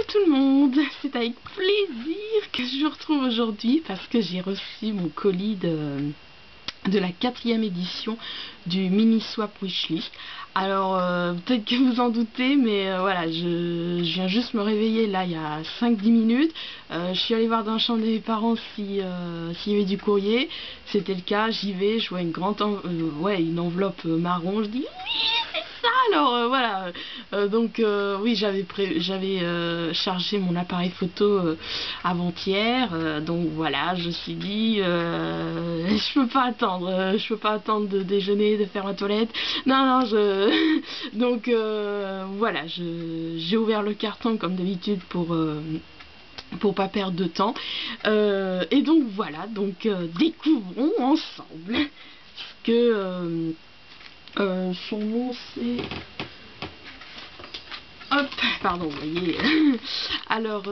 Coucou tout le monde, c'est avec plaisir que je vous retrouve aujourd'hui parce que j'ai reçu mon colis de la 4e édition du mini swap wishlist. Alors peut-être que vous en doutez, mais voilà, je viens juste me réveiller là il y a 5-10 minutes. Je suis allée voir dans la chambre de mes parents s'il y avait du courrier. C'était le cas, j'y vais, je vois une une enveloppe marron, je dis oui c'est ça. Alors voilà, oui, j'avais chargé mon appareil photo avant-hier, donc voilà, je me suis dit je peux pas attendre de déjeuner, de faire ma toilette. Non, donc voilà, j'ai ouvert le carton comme d'habitude pour pas perdre de temps. Et donc voilà, découvrons ensemble que son nom c'est... Hop, pardon, vous voyez. Alors,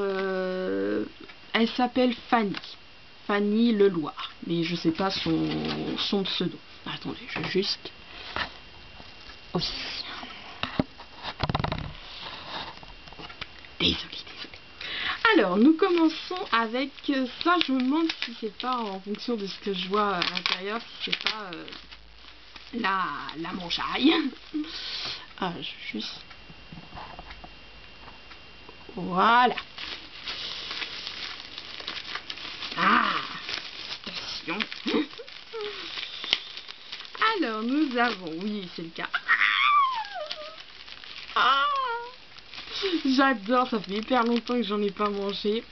elle s'appelle Fanny. Fanny Leloir. Mais je sais pas son pseudo. Attendez, je vais juste... Aussi. Désolée. Alors, nous commençons avec ça. Je me demande si c'est pas, en fonction de ce que je vois à l'intérieur, si c'est pas la manchaille. Ah, je vais juste... Voilà. Ah, station. Alors, nous avons... Oui, c'est le cas. Ah, j'adore, ça fait hyper longtemps que j'en ai pas mangé.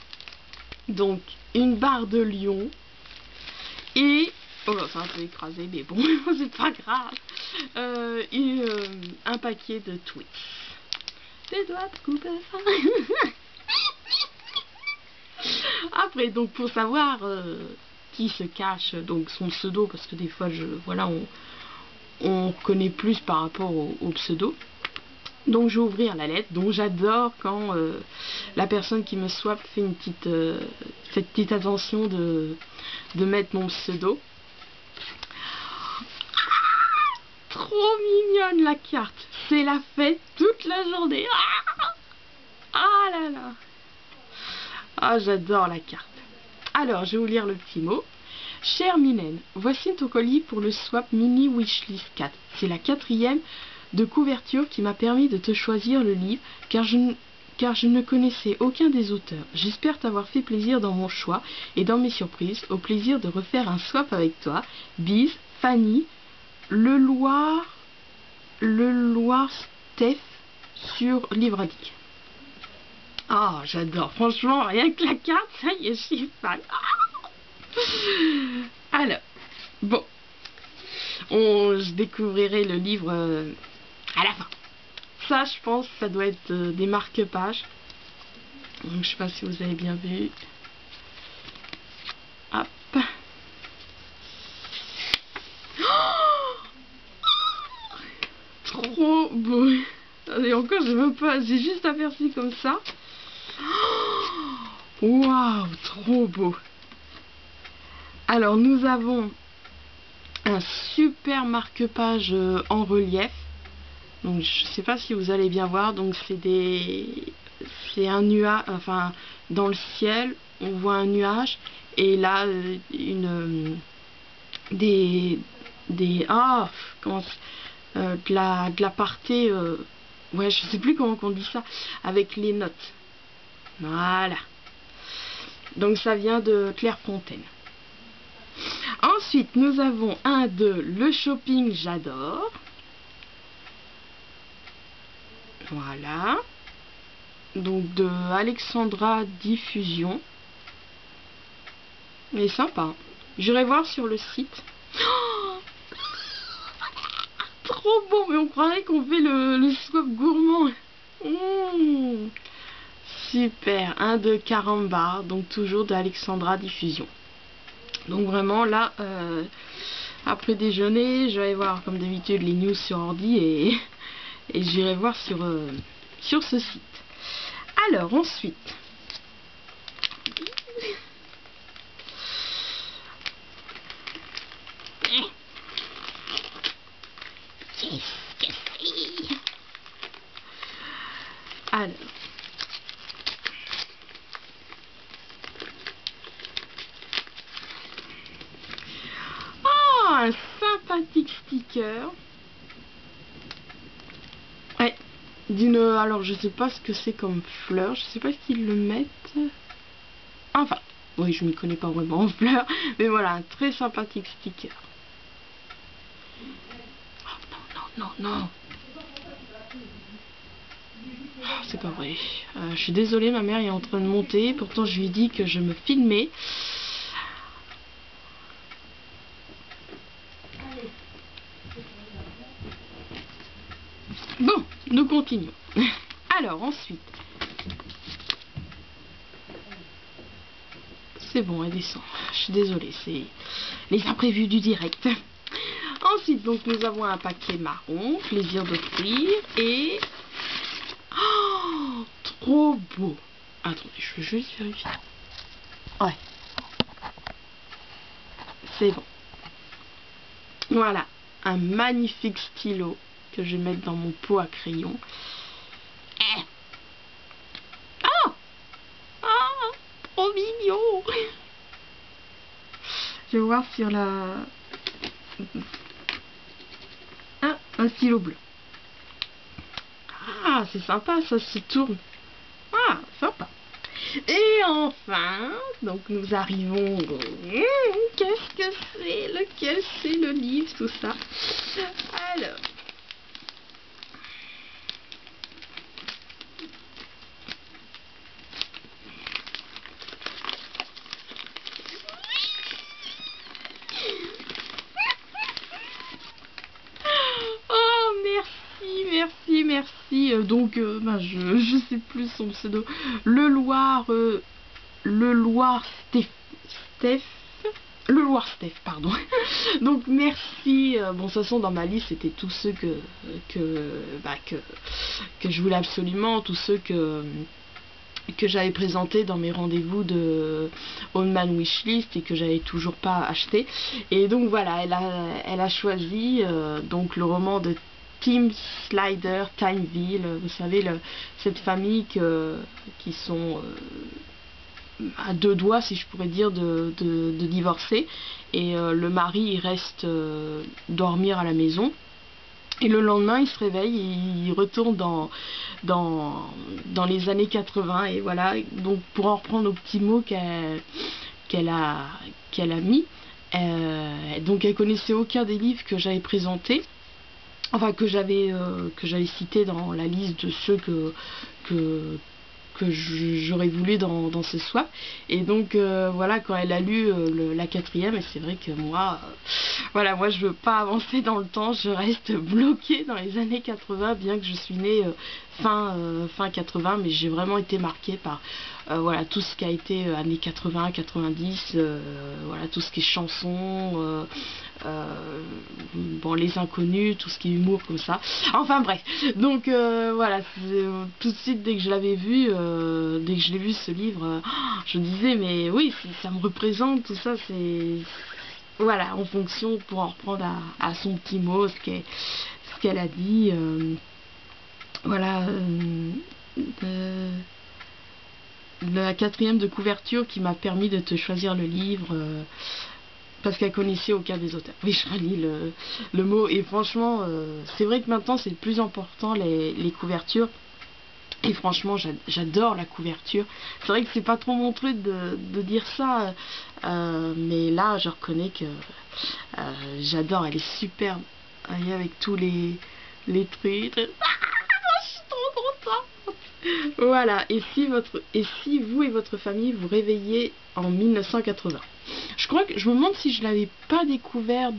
Donc, une barre de lion. Et... Oh là, c'est un peu écrasé, mais bon, c'est pas grave. Et un paquet de Twix. Des doigts de coupe fin. Après, donc pour savoir qui se cache, donc son pseudo, parce que des fois, on connaît plus par rapport au pseudo. Donc je vais ouvrir la lettre. Donc j'adore quand la personne qui me swap fait cette petite attention de mettre mon pseudo. Trop mignonne la carte. C'est la fête toute la journée. Ah là là. Ah, j'adore la carte. Alors, je vais vous lire le petit mot. Chère Mylène, voici ton colis pour le swap mini wishlist 4. C'est la 4e de couverture qui m'a permis de te choisir le livre, car je ne connaissais aucun des auteurs. J'espère t'avoir fait plaisir dans mon choix et dans mes surprises. Au plaisir de refaire un swap avec toi. Bise, Fanny, Leloir Steph sur Librairie. Ah, j'adore. Franchement, rien que la carte, ça y est, je suis fan. Alors, bon. Je découvrirai le livre à la fin. Ça, je pense, ça doit être des marque-pages. Donc, je sais pas si vous avez bien vu. Hop. Oh, trop beau. Et encore, j'ai juste aperçu comme ça. Waouh, trop beau. Alors nous avons un super marque-page en relief. Donc je sais pas si vous allez bien voir. Donc c'est un nuage, enfin dans le ciel on voit un nuage et là de la partie ouais, je sais plus comment on dit ça, avec les notes. Voilà. Donc ça vient de Clairefontaine. Ensuite, nous avons un de Le Shopping J'adore. Voilà. Donc de Alexandra Diffusion. Il est sympa. J'irai voir sur le site. Oh, trop beau, mais on croirait qu'on fait le swap gourmand. Mmh. Super, un de Carambar, donc toujours d'Alexandra Diffusion. Donc vraiment là, après déjeuner, je vais aller voir comme d'habitude les news sur ordi et j'irai voir sur ce site. Alors ensuite, alors, sticker. Ouais, alors je sais pas ce que c'est comme fleur, je sais pas s'ils le mettent. Enfin, oui, je m'y connais pas vraiment en fleurs, mais voilà, un très sympathique sticker. Oh, non, non, non, non. Oh, c'est pas vrai. Je suis désolée, ma mère est en train de monter, pourtant je lui ai dit que je me filmais. Bon, nous continuons. Alors, ensuite. C'est bon, elle descend. Je suis désolée, c'est les imprévus du direct. Ensuite, donc, nous avons un paquet marron, plaisir d'offrir, et... Oh, trop beau. Attendez, je veux juste vérifier. Ouais. C'est bon. Voilà, un magnifique stylo que je vais mettre dans mon pot à crayon. Oh, oh, trop mignon. Je vais voir sur la... Ah, un stylo bleu. Ah, c'est sympa, ça se tourne. Ah, sympa. Et enfin, donc nous arrivons... Qu'est-ce que c'est? Lequel c'est le livre, tout ça? Alors... Oh, merci, merci, merci. Donc, ben, je sais plus son pseudo. Le Loir Steph. Le Loir Steph, pardon. Donc merci. Bon, de toute façon, dans ma liste, c'était tous ceux que je voulais absolument, tous ceux que j'avais présenté dans mes rendez-vous de Old Man Wishlist et que j'avais toujours pas acheté. Et donc voilà, elle a choisi donc le roman de Tim Slider, Timeville. Vous savez, cette famille qui sont à deux doigts, si je pourrais dire, de divorcer. Et le mari, il reste dormir à la maison. Et le lendemain, il se réveille et il retourne dans les années 80. Et voilà, donc pour en reprendre aux petits mots qu'elle a mis, donc elle connaissait aucun des livres que j'avais présentés, enfin que j'avais cités dans la liste de ceux que j'aurais voulu dans ce swap. Et donc voilà, quand elle a lu la quatrième, et c'est vrai que moi voilà, moi je veux pas avancer dans le temps, je reste bloquée dans les années 80, bien que je suis née fin 80, mais j'ai vraiment été marquée par voilà, tout ce qui a été années 80, 90, voilà, tout ce qui est chansons, bon, les inconnus, tout ce qui est humour comme ça, enfin bref. Donc voilà, tout de suite dès que je l'avais vu, dès que je l'ai vu ce livre, je me disais mais oui, ça me représente, tout ça, c'est voilà, en fonction, pour en reprendre à son petit mot, ce qu'elle a dit, voilà, la quatrième de couverture qui m'a permis de te choisir le livre, parce qu'elle connaissait aucun des auteurs. Oui, je relis le mot, et franchement, c'est vrai que maintenant c'est le plus important, les couvertures. Et franchement, j'adore la couverture. C'est vrai que c'est pas trop mon truc de dire ça, mais là, je reconnais que j'adore. Elle est superbe, avec tous les trucs. Je suis trop contente. Voilà. Et si vous et votre famille vous réveillez en 1980. Je crois que je me demande si je l'avais pas découvert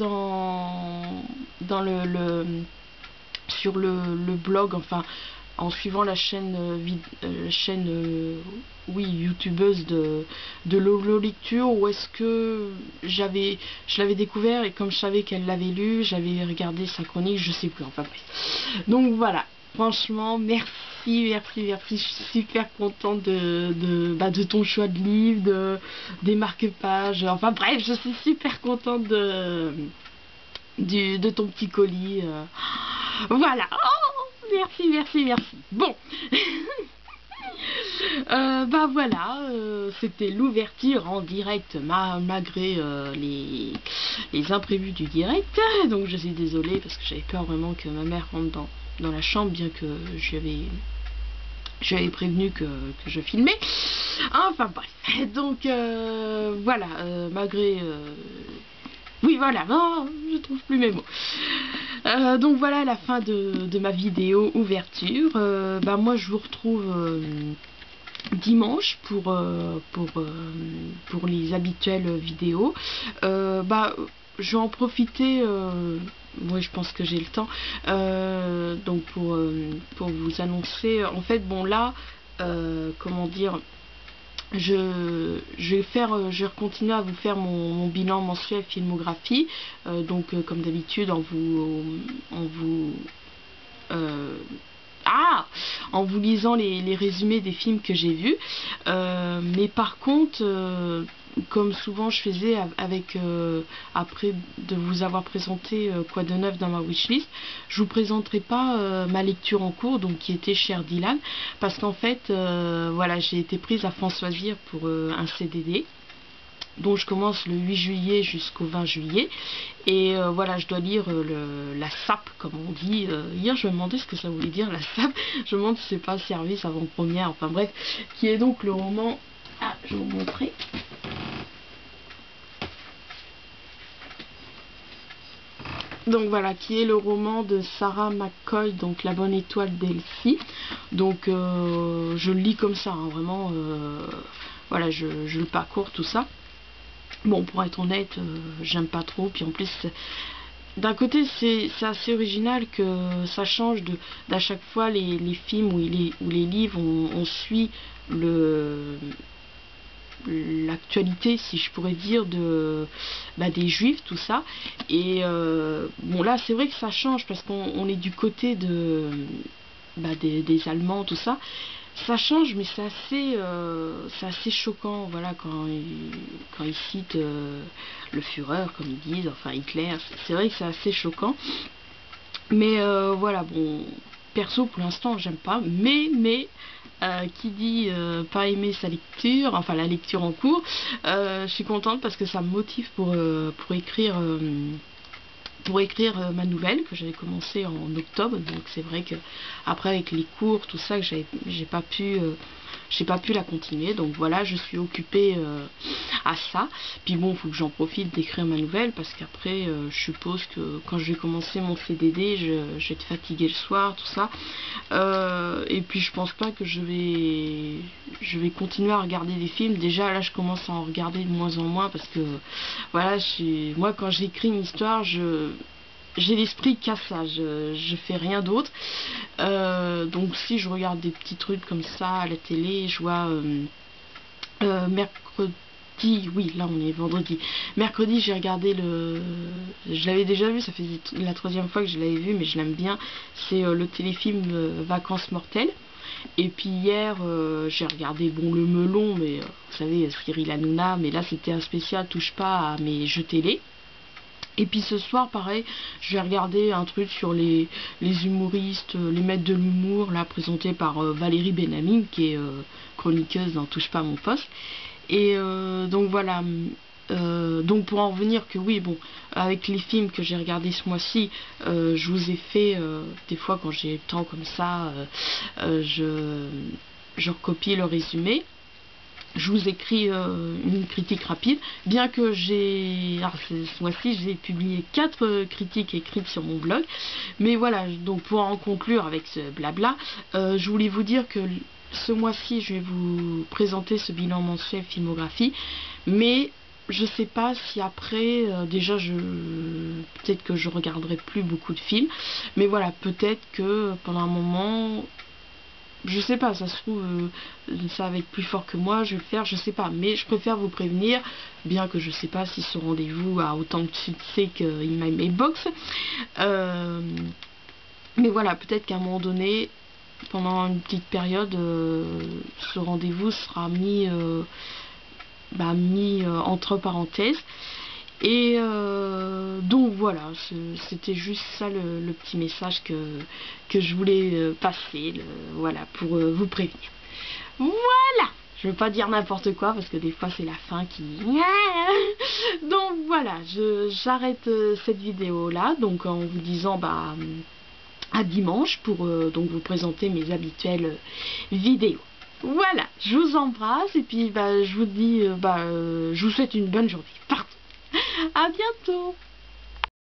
sur le blog, enfin en suivant la chaîne oui, youtubeuse de Lolo Lecture, ou est-ce que je l'avais découvert et comme je savais qu'elle l'avait lu, j'avais regardé sa chronique, je sais plus, enfin bref. Donc voilà, franchement merci, merci, je suis super contente de ton choix de livre, des marque-pages, enfin bref, je suis super contente de ton petit colis, voilà. Oh, merci, merci, merci. Bon. Bah voilà, c'était l'ouverture en direct malgré les imprévus du direct. Donc je suis désolée parce que j'avais peur vraiment que ma mère rentre dans la chambre, bien que j'avais prévenu que je filmais. Enfin bref, donc voilà, malgré... oui voilà, non, je trouve plus mes mots. Donc voilà la fin de ma vidéo ouverture. Bah moi je vous retrouve dimanche pour les habituelles vidéos. Bah je vais en profiter, moi je pense que j'ai le temps, donc pour vous annoncer, en fait bon là, comment dire, je vais continuer à vous faire mon bilan mensuel filmographie, donc comme d'habitude en vous lisant les résumés des films que j'ai vus. Mais par contre, comme souvent je faisais après de vous avoir présenté quoi de neuf dans ma wishlist, je vous présenterai pas ma lecture en cours, donc qui était Cher Dylan, parce qu'en fait voilà, j'ai été prise à Françoisir pour un CDD. Donc je commence le 8 juillet jusqu'au 20 juillet. Et voilà, je dois lire la SAP, comme on dit. Hier, je me demandais ce que ça voulait dire, la SAP. Je me demande si c'est pas service avant-première. Enfin bref, qui est donc le roman... Ah, je vais vous montrer. Donc voilà, qui est le roman de Sarah McCoy, donc La bonne étoile d'Elsie. Donc je le lis comme ça, hein, vraiment. Voilà, je le parcours, tout ça. Bon, pour être honnête, j'aime pas trop. Puis en plus, d'un côté, c'est assez original que ça change d'à chaque fois les films ou les livres, on suit l'actualité, si je pourrais dire, des juifs, tout ça. Et bon, là, c'est vrai que ça change parce qu'on est du côté des Allemands, tout ça. Ça change, mais c'est assez choquant, voilà, quand ils citent le Führer, comme ils disent, enfin Hitler. C'est vrai que c'est assez choquant. Mais voilà, bon, perso, pour l'instant, j'aime pas. Mais qui dit pas aimer sa lecture, enfin la lecture en cours, je suis contente parce que ça me motive pour écrire... ma nouvelle que j'avais commencé en octobre. Donc c'est vrai que après avec les cours, tout ça, que j'ai pas pu la continuer. Donc voilà, je suis occupée à ça. Puis bon, il faut que j'en profite d'écrire ma nouvelle parce qu'après je suppose que quand je vais commencer mon CDD, je vais être fatiguée le soir, tout ça. Et puis je pense pas que je vais continuer à regarder des films. Déjà là, je commence à en regarder de moins en moins parce que voilà, moi quand j'écris une histoire, j'ai l'esprit qu'à ça, je fais rien d'autre. Donc si je regarde des petits trucs comme ça à la télé, je vois mercredi, oui là on est vendredi, mercredi j'ai regardé je l'avais déjà vu, ça fait la troisième fois que je l'avais vu, mais je l'aime bien, c'est le téléfilm Vacances mortelles. Et puis hier j'ai regardé bon le melon, mais vous savez Cyril Hanouna, mais là c'était un spécial touche pas à mes jeux télé. Et puis ce soir, pareil, je vais regarder un truc sur les humoristes, les maîtres de l'humour, là, présenté par Valérie Benhamim, qui est chroniqueuse dans Touche pas à mon poste. Et donc voilà, donc pour en revenir que oui, bon, avec les films que j'ai regardés ce mois-ci, je vous ai fait, des fois quand j'ai le temps comme ça, je recopie le résumé. Je vous écris une critique rapide, bien que ce mois-ci j'ai publié 4 critiques écrites sur mon blog. Mais voilà, donc pour en conclure avec ce blabla, je voulais vous dire que ce mois-ci je vais vous présenter ce bilan mensuel filmographie, mais je sais pas si après, déjà peut-être que je regarderai plus beaucoup de films, mais voilà, peut-être que pendant un moment... Je sais pas, ça se trouve, ça va être plus fort que moi, je vais le faire, je sais pas. Mais je préfère vous prévenir, bien que je sais pas si ce rendez-vous a autant de succès que In My Mailbox. Mais voilà, peut-être qu'à un moment donné, pendant une petite période, ce rendez-vous sera mis entre parenthèses. Et donc voilà, c'était juste ça le petit message que je voulais passer, voilà, pour vous prévenir. Voilà, je veux pas dire n'importe quoi parce que des fois c'est la fin qui... Donc voilà, j'arrête cette vidéo là, donc en vous disant bah à dimanche pour donc vous présenter mes habituelles vidéos. Voilà, je vous embrasse et puis bah, je vous dis, je vous souhaite une bonne journée. Pardon. À bientôt.